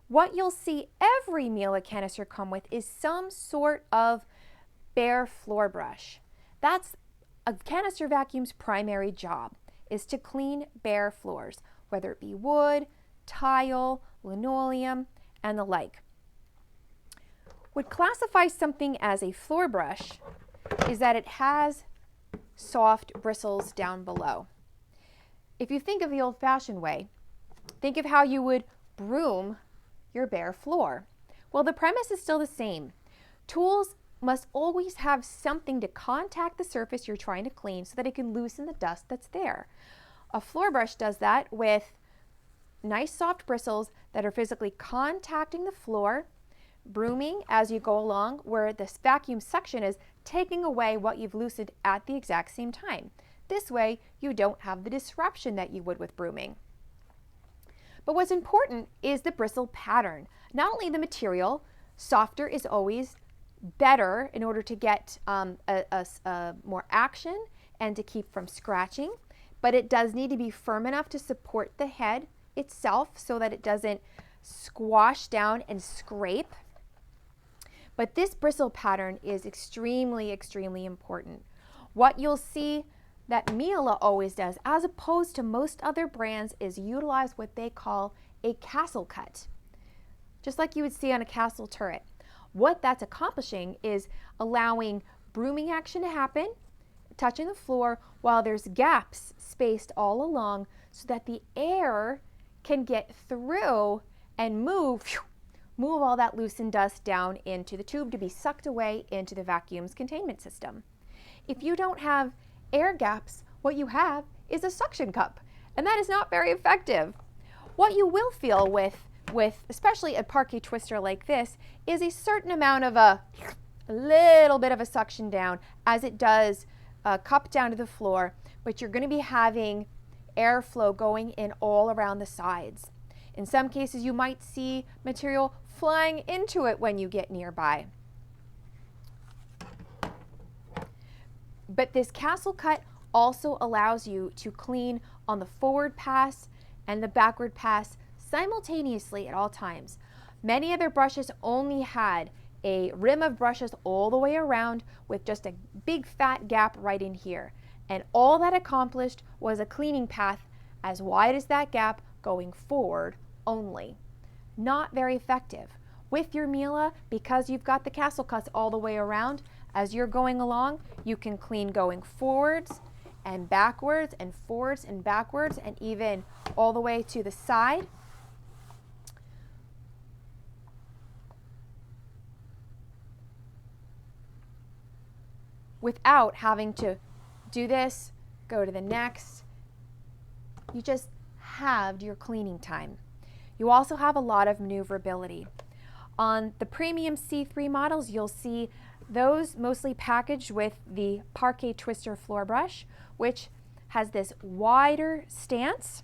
What you'll see every Miele canister come with is some sort of bare floor brush. That's a canister vacuum's primary job, is to clean bare floors, whether it be wood, tile, linoleum, and the like. What classifies something as a floor brush is that it has soft bristles down below. If you think of the old-fashioned way, think of how you would broom your bare floor. Well, the premise is still the same. Tools must always have something to contact the surface you're trying to clean so that it can loosen the dust that's there. A floor brush does that with nice soft bristles that are physically contacting the floor, brooming as you go along, where this vacuum suction is taking away what you've loosened at the exact same time. This way, you don't have the disruption that you would with brooming. But what's important is the bristle pattern. Not only the material, softer is always better in order to get more action and to keep from scratching, but it does need to be firm enough to support the head itself so that it doesn't squash down and scrape. But this bristle pattern is extremely, extremely important. What you'll see that Miele always does, as opposed to most other brands, is utilize what they call a castle cut, just like you would see on a castle turret. What that's accomplishing is allowing brooming action to happen, touching the floor, while there's gaps spaced all along so that the air can get through and move all that loosened dust down into the tube to be sucked away into the vacuum's containment system. If you don't have air gaps, what you have is a suction cup, and that is not very effective. What you will feel with especially a Parquet twister like this is a certain amount of a little bit of a suction down as it does cup down to the floor, but you're going to be having airflow going in all around the sides. In some cases, you might see material flying into it when you get nearby. But this castle cut also allows you to clean on the forward pass and the backward pass simultaneously at all times. Many other brushes only had a rim of brushes all the way around with just a big fat gap right in here. And all that accomplished was a cleaning path as wide as that gap going forward only. Not very effective. With your Miele, because you've got the castle cuts all the way around, as you're going along, you can clean going forwards and backwards and forwards and backwards and even all the way to the side. Without having to do this, go to the next. You just halved your cleaning time. You also have a lot of maneuverability. On the premium C3 models, you'll see those mostly packaged with the Parquet Twister floor brush, which has this wider stance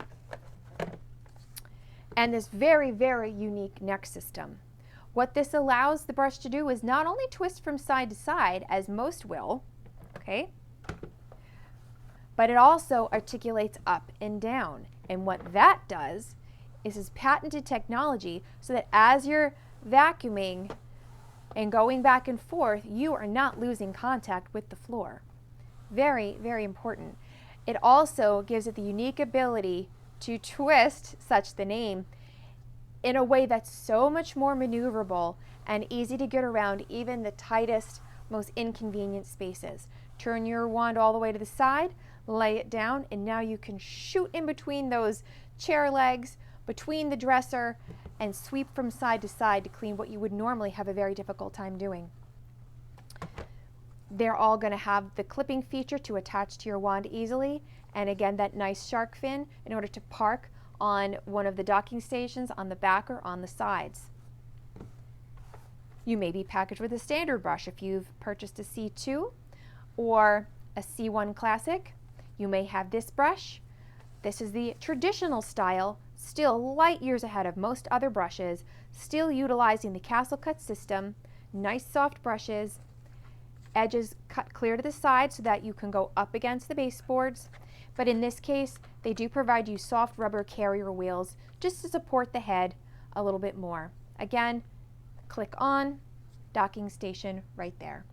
and this very, very unique neck system. What this allows the brush to do is not only twist from side to side, as most will, okay, but it also articulates up and down. And what that does is this patented technology so that as you're vacuuming and going back and forth, you are not losing contact with the floor. Very, very important. It also gives it the unique ability to twist, such the name, in a way that's so much more maneuverable and easy to get around even the tightest, most inconvenient spaces. Turn your wand all the way to the side, lay it down, and now you can shoot in between those chair legs, between the dresser, and sweep from side to side to clean what you would normally have a very difficult time doing. They're all going to have the clipping feature to attach to your wand easily, and again that nice shark fin in order to park on one of the docking stations on the back or on the sides. You may be packaged with a standard brush if you've purchased a C2 or a C1 Classic. You may have this brush. This is the traditional style, still light years ahead of most other brushes, still utilizing the castle cut system, nice soft brushes, edges cut clear to the side so that you can go up against the baseboards. But in this case, they do provide you soft rubber carrier wheels just to support the head a little bit more. Again, click on, docking station right there.